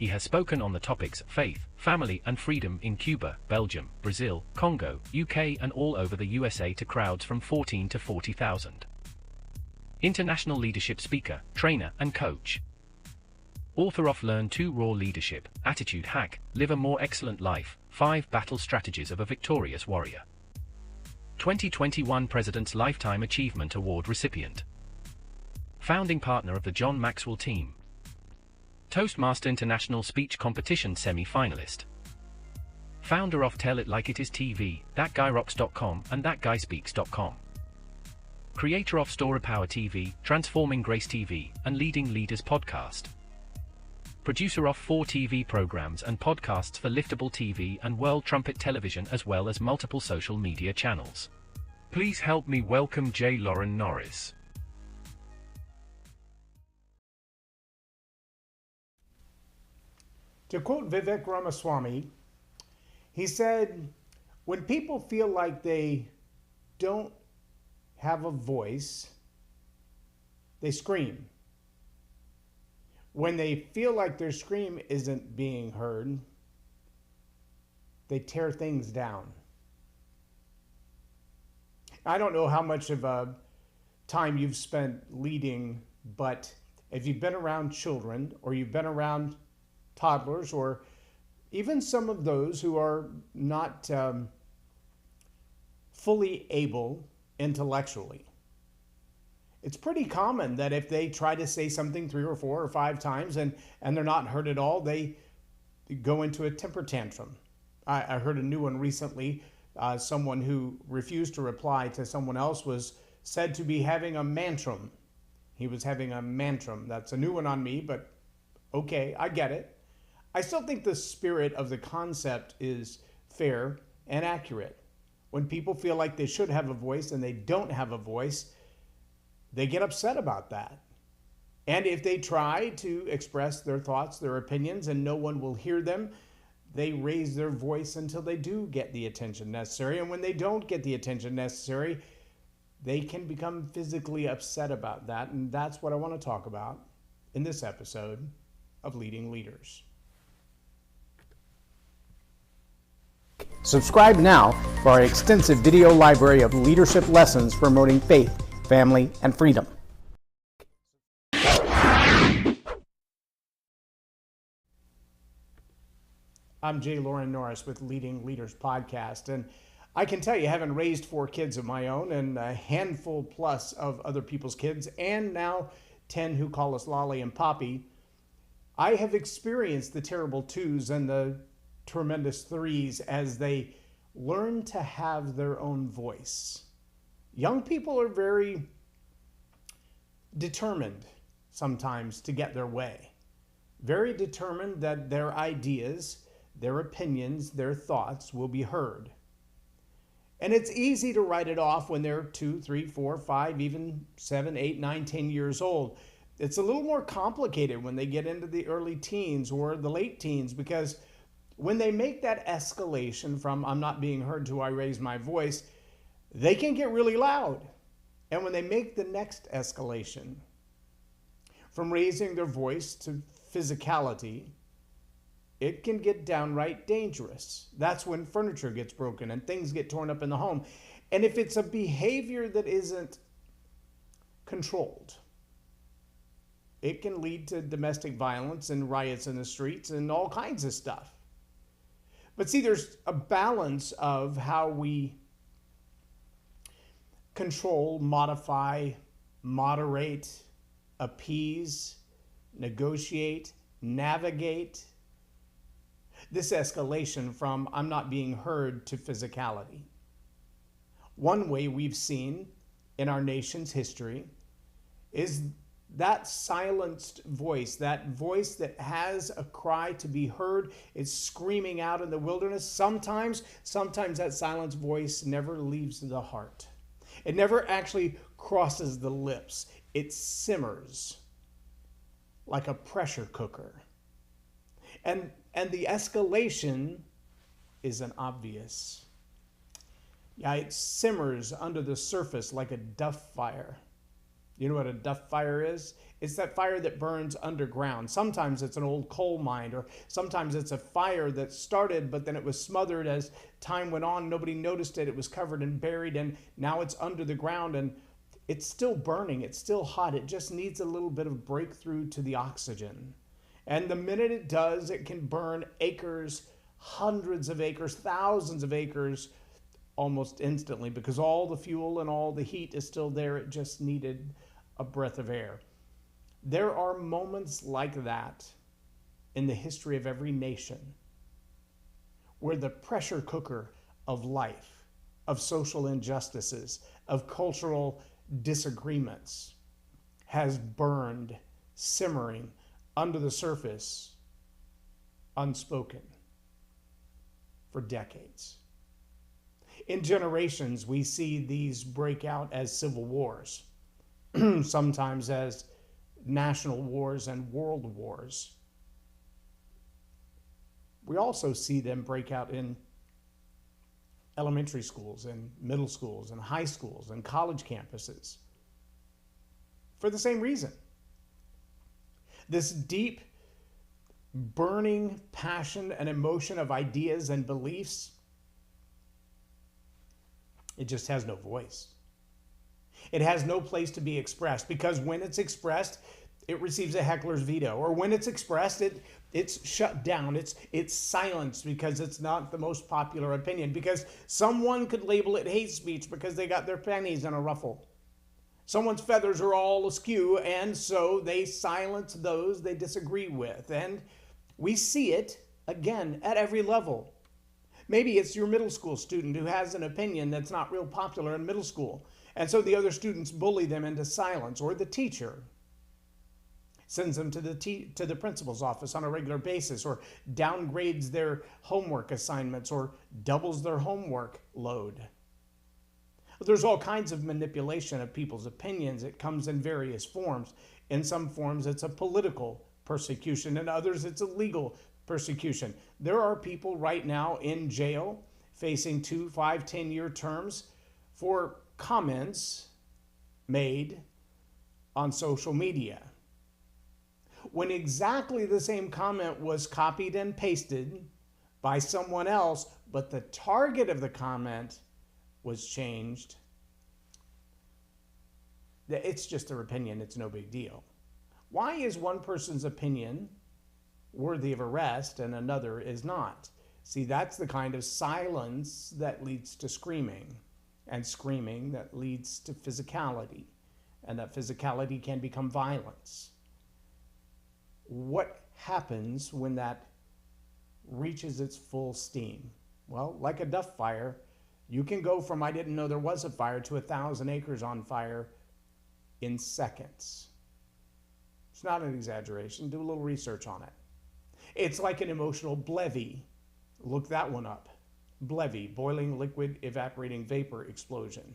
He has spoken on the topics faith, family and freedom in Cuba, Belgium, Brazil, Congo, UK and all over the USA to crowds from 14 to 40,000. International leadership speaker, trainer and coach. Author of Learn to Raw Leadership, Attitude Hack, Live a More Excellent Life, 5 Battle Strategies of a Victorious Warrior. 2021 President's Lifetime Achievement Award recipient. Founding partner of the John Maxwell team. Toastmaster International Speech Competition semi-finalist. Founder of Tell It Like It Is TV, ThatGuyRocks.com and ThatGuySpeaks.com. Creator of Story Power TV, Transforming Grace TV, and Leading Leaders Podcast. Producer of 4 TV programs and podcasts for Liftable TV and World Trumpet Television as well as multiple social media channels. Please help me welcome J. Loren Norris. To quote Vivek Ramaswamy, he said, when people feel like they don't have a voice, they scream. When they feel like their scream isn't being heard, they tear things down. I don't know how much of a time you've spent leading, but if you've been around children or you've been around toddlers or even some of those who are not fully able intellectually, it's pretty common that if they try to say something 3 or 4 or 5 times and they're not heard at all, they go into a temper tantrum. I heard a new one recently. Someone who refused to reply to someone else was said to be having a mantrum. He was having a mantrum. That's a new one on me, but okay, I get it. I still think the spirit of the concept is fair and accurate. When people feel like they should have a voice and they don't have a voice, they get upset about that. And if they try to express their thoughts, their opinions, and no one will hear them, they raise their voice until they do get the attention necessary. And when they don't get the attention necessary, they can become physically upset about that. And that's what I want to talk about in this episode of Leading Leaders. Subscribe now for our extensive video library of leadership lessons promoting faith, family, and freedom. I'm J. Loren Norris with Leading Leaders Podcast, and I can tell you, having raised 4 kids of my own and a handful plus of other people's kids, and now 10 who call us Lolly and Poppy, I have experienced the terrible 2s and the tremendous 3s as they learn to have their own voice. Young people are very determined sometimes to get their way. Very determined that their ideas, their opinions, their thoughts will be heard. And it's easy to write it off when they're 2, 3, 4, 5, even 7, 8, 9, 10 years old. It's a little more complicated when they get into the early teens or the late teens, because when they make that escalation from I'm not being heard to I raise my voice, they can get really loud. And when they make the next escalation from raising their voice to physicality, it can get downright dangerous. That's when furniture gets broken and things get torn up in the home. And if it's a behavior that isn't controlled, it can lead to domestic violence and riots in the streets and all kinds of stuff. But see, there's a balance of how we control, modify, moderate, appease, negotiate, navigate this escalation from I'm not being heard to physicality. One way we've seen in our nation's history is that silenced voice, that voice that has a cry to be heard, is screaming out in the wilderness. Sometimes that silenced voice never leaves the heart. It never actually crosses the lips. It simmers like a pressure cooker. And the escalation isn't obvious. Yeah, it simmers under the surface like a duff fire. You know what a duff fire is? It's that fire that burns underground. Sometimes it's an old coal mine, or sometimes it's a fire that started, but then it was smothered as time went on. Nobody noticed it. It was covered and buried, and now it's under the ground, and it's still burning. It's still hot. It just needs a little bit of breakthrough to the oxygen. And the minute it does, it can burn acres, hundreds of acres, thousands of acres almost instantly, because all the fuel and all the heat is still there. It just needed a breath of air. There are moments like that in the history of every nation where the pressure cooker of life, of social injustices, of cultural disagreements has burned, simmering under the surface, unspoken, for decades. In generations, we see these break out as civil wars, sometimes as national wars and world wars. We also see them break out in elementary schools and middle schools and high schools and college campuses for the same reason. This deep, burning passion and emotion of ideas and beliefs, it just has no voice. It has no place to be expressed, because when it's expressed, it receives a heckler's veto. Or when it's expressed, it's shut down. It's silenced because it's not the most popular opinion, because someone could label it hate speech because they got their panties in a ruffle. Someone's feathers are all askew, and so they silence those they disagree with. And we see it, again, at every level. Maybe it's your middle school student who has an opinion that's not real popular in middle school, and so the other students bully them into silence. Or the teacher sends them to the principal's office on a regular basis, or downgrades their homework assignments, or doubles their homework load. There's all kinds of manipulation of people's opinions. It comes in various forms. In some forms, it's a political persecution. In others, it's a legal persecution. There are people right now in jail facing 2, 5, 10-year terms for comments made on social media, when exactly the same comment was copied and pasted by someone else, but the target of the comment was changed. It's just their opinion. It's no big deal. Why is one person's opinion worthy of arrest and another is not? See, that's the kind of silence that leads to screaming, and screaming that leads to physicality, and that physicality can become violence. What happens when that reaches its full steam? Well, like a duff fire, you can go from "I didn't know there was a fire" to 1,000 acres on fire in seconds. It's not an exaggeration. Do a little research on it. It's like an emotional BLEVE. Look that one up. BLEVE, boiling liquid evaporating vapor explosion.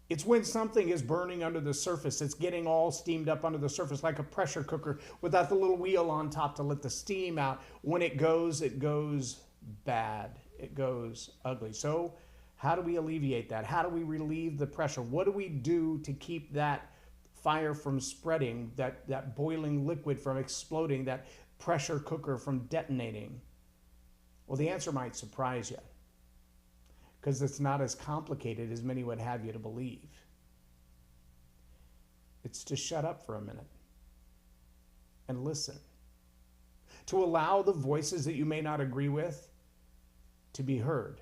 It's when something is burning under the surface. It's getting all steamed up under the surface like a pressure cooker without the little wheel on top to let the steam out. When it goes bad. It goes ugly. So how do we alleviate that? How do we relieve the pressure? What do we do to keep that fire from spreading, that boiling liquid from exploding, that pressure cooker from detonating? Well, the answer might surprise you, because it's not as complicated as many would have you to believe. It's to shut up for a minute and listen, to allow the voices that you may not agree with to be heard,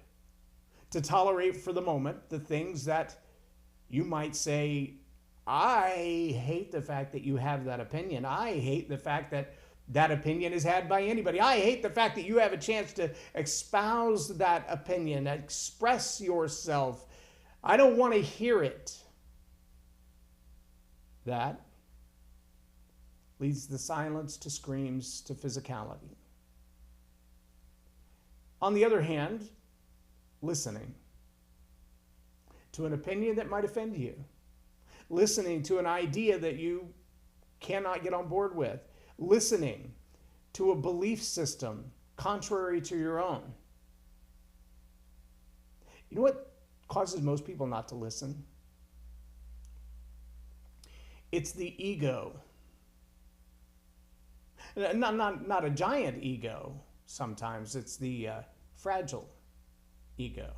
to tolerate for the moment the things that you might say, "I hate the fact that you have that opinion. I hate the fact that that opinion is had by anybody. I hate the fact that you have a chance to espouse that opinion, express yourself. I don't want to hear it." That leads the silence to screams to physicality. On the other hand, listening to an opinion that might offend you, listening to an idea that you cannot get on board with, listening to a belief system contrary to your own. You know what causes most people not to listen? It's the ego. Not a giant ego. Sometimes it's the fragile ego.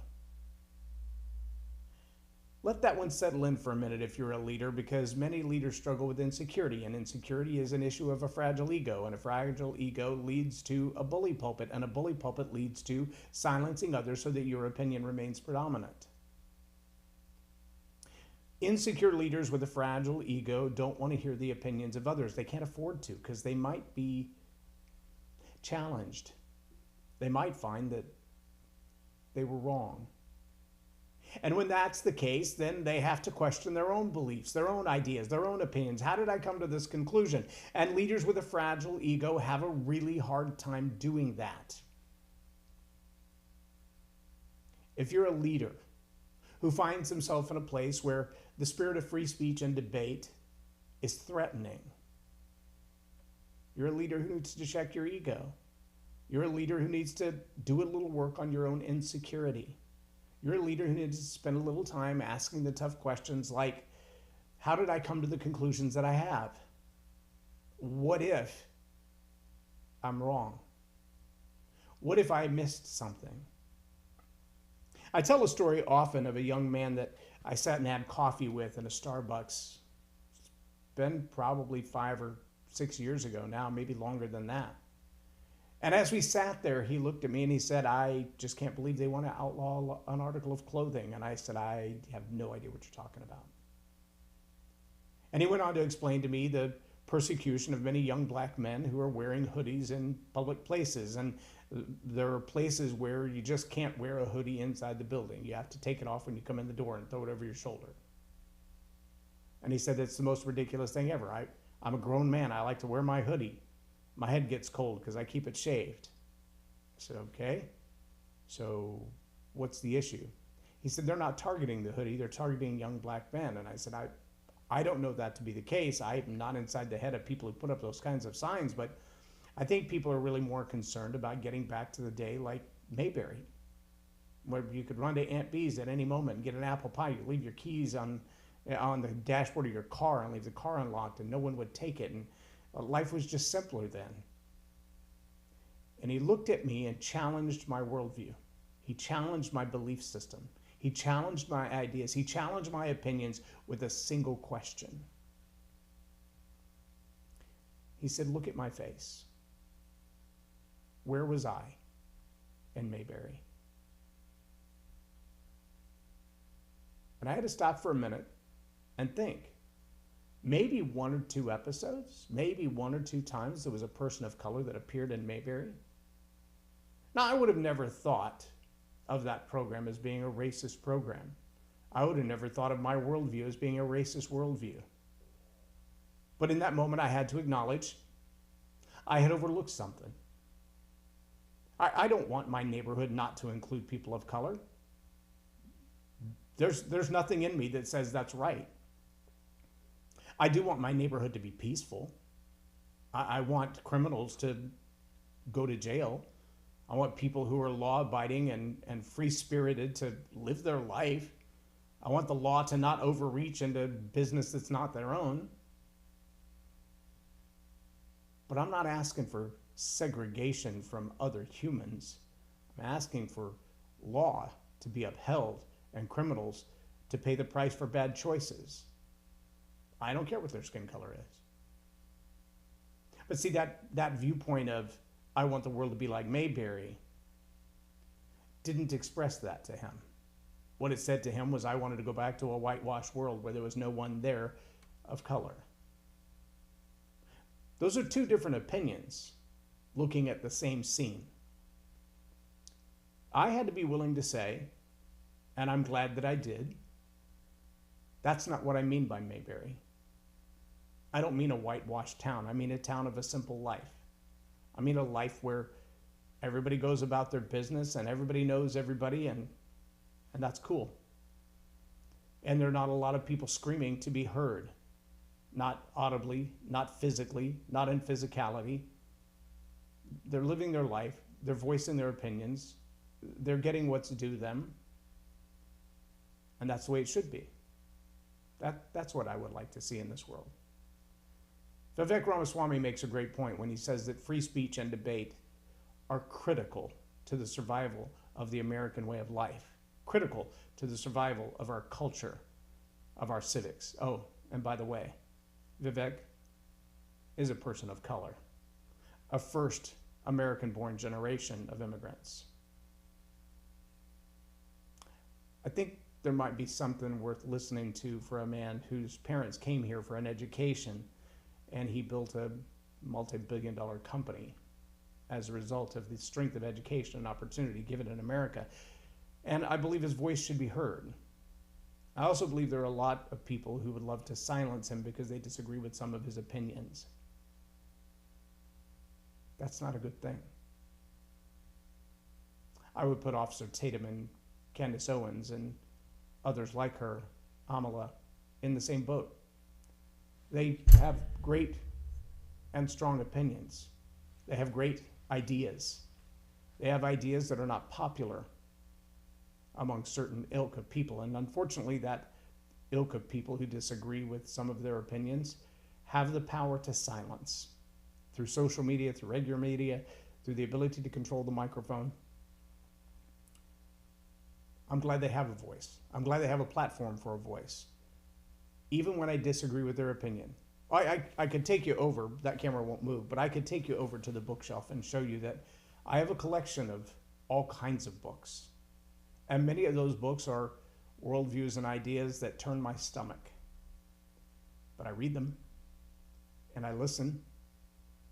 Let that one settle in for a minute if you're a leader, because many leaders struggle with insecurity, and insecurity is an issue of a fragile ego, and a fragile ego leads to a bully pulpit, and a bully pulpit leads to silencing others so that your opinion remains predominant. Insecure leaders with a fragile ego don't want to hear the opinions of others. They can't afford to, because they might be challenged. They might find that they were wrong. And when that's the case, then they have to question their own beliefs, their own ideas, their own opinions. How did I come to this conclusion? And leaders with a fragile ego have a really hard time doing that. If you're a leader who finds himself in a place where the spirit of free speech and debate is threatening, you're a leader who needs to check your ego. You're a leader who needs to do a little work on your own insecurity. You're a leader who needs to spend a little time asking the tough questions like, how did I come to the conclusions that I have? What if I'm wrong? What if I missed something? I tell a story often of a young man that I sat and had coffee with in a Starbucks. It's been probably 5 or 6 years ago now, maybe longer than that. And as we sat there, he looked at me and he said, I just can't believe they want to outlaw an article of clothing. And I said, I have no idea what you're talking about. And he went on to explain to me the persecution of many young black men who are wearing hoodies in public places. And there are places where you just can't wear a hoodie inside the building. You have to take it off when you come in the door and throw it over your shoulder. And he said, it's the most ridiculous thing ever. I'm a grown man. I like to wear my hoodie. My head gets cold because I keep it shaved. I said, okay, so what's the issue? He said, they're not targeting the hoodie, they're targeting young black men. And I said, I don't know that to be the case. I'm not inside the head of people who put up those kinds of signs, but I think people are really more concerned about getting back to the day like Mayberry, where you could run to Aunt B's at any moment and get an apple pie. You leave your keys on the dashboard of your car and leave the car unlocked and no one would take it. And life was just simpler then. And he looked at me and challenged my worldview. He challenged my belief system. He challenged my ideas. He challenged my opinions with a single question. He said, look at my face. Where was I in Mayberry? And I had to stop for a minute and think. Maybe 1 or 2 episodes, maybe 1 or 2 times there was a person of color that appeared in Mayberry. Now, I would have never thought of that program as being a racist program. I would have never thought of my worldview as being a racist worldview. But in that moment, I had to acknowledge I had overlooked something. I don't want my neighborhood not to include people of color. There's nothing in me that says that's right. I do want my neighborhood to be peaceful. I want criminals to go to jail. I want people who are law-abiding and free-spirited to live their life. I want the law to not overreach into business that's not their own. But I'm not asking for segregation from other humans. I'm asking for law to be upheld and criminals to pay the price for bad choices. I don't care what their skin color is. But see, that viewpoint of, I want the world to be like Mayberry, didn't express that to him. What it said to him was, I wanted to go back to a whitewashed world where there was no one there of color. Those are 2 different opinions looking at the same scene. I had to be willing to say, and I'm glad that I did, that's not what I mean by Mayberry. I don't mean a whitewashed town. I mean a town of a simple life. I mean a life where everybody goes about their business and everybody knows everybody, and that's cool. And there are not a lot of people screaming to be heard. Not audibly, not physically, not in physicality. They're living their life. They're voicing their opinions. They're getting what's due them. And that's the way it should be. That's what I would like to see in this world. Vivek Ramaswamy makes a great point when he says that free speech and debate are critical to the survival of the American way of life, critical to the survival of our culture, of our civics. Oh, and by the way, Vivek is a person of color, a first American-born generation of immigrants. I think there might be something worth listening to for a man whose parents came here for an education, and he built a multi-billion-dollar company as a result of the strength of education and opportunity given in America. And I believe his voice should be heard. I also believe there are a lot of people who would love to silence him because they disagree with some of his opinions. That's not a good thing. I would put Officer Tatum and Candace Owens and others like her, Amala, in the same boat. They have great and strong opinions. They have great ideas. They have ideas that are not popular among certain ilk of people. And unfortunately, that ilk of people who disagree with some of their opinions have the power to silence through social media, through regular media, through the ability to control the microphone. I'm glad they have a voice. I'm glad they have a platform for a voice, even when I disagree with their opinion. I could take you over, that camera won't move, but I could take you over to the bookshelf and show you that I have a collection of all kinds of books. And many of those books are worldviews and ideas that turn my stomach. But I read them and I listen.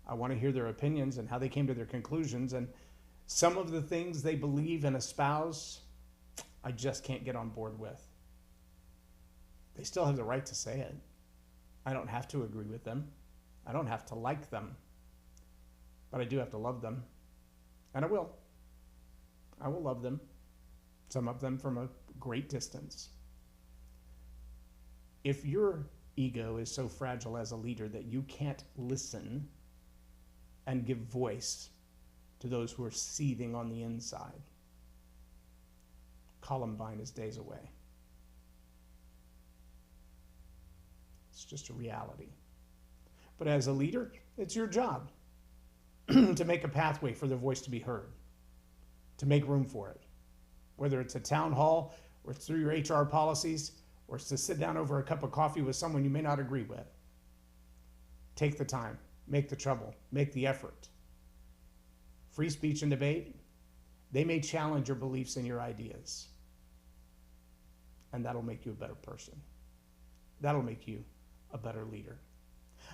I want to hear their opinions and how they came to their conclusions. And some of the things they believe and espouse, I just can't get on board with. They still have the right to say it. I don't have to agree with them. I don't have to like them. But I do have to love them. And I will. I will love them. Some of them from a great distance. If your ego is so fragile as a leader that you can't listen and give voice to those who are seething on the inside, Columbine is days away. It's just a reality. But as a leader, it's your job to make a pathway for their voice to be heard, to make room for it. Whether it's a town hall, or it's through your HR policies, or it's to sit down over a cup of coffee with someone you may not agree with. Take the time, make the trouble, make the effort. Free speech and debate, they may challenge your beliefs and your ideas. And that'll make you a better person. That'll make you a better leader.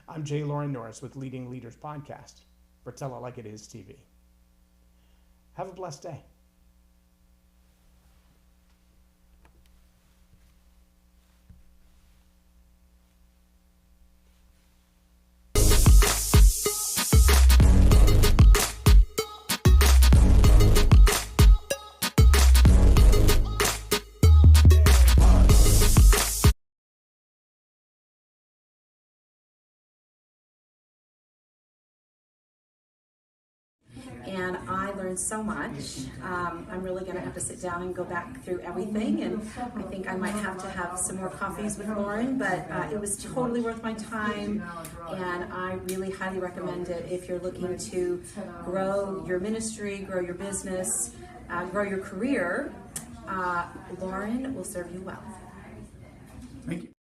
I'm Loren Norris with Leading Leaders Podcast for Tell It Like It Is TV. Have a blessed day. And I learned so much. I'm really going to have to sit down and go back through everything, and I think I might have to have some more coffees with Loren, but it was totally worth my time, and I really highly recommend it if you're looking to grow your ministry, grow your business, grow your career. Loren will serve you well. Thank you.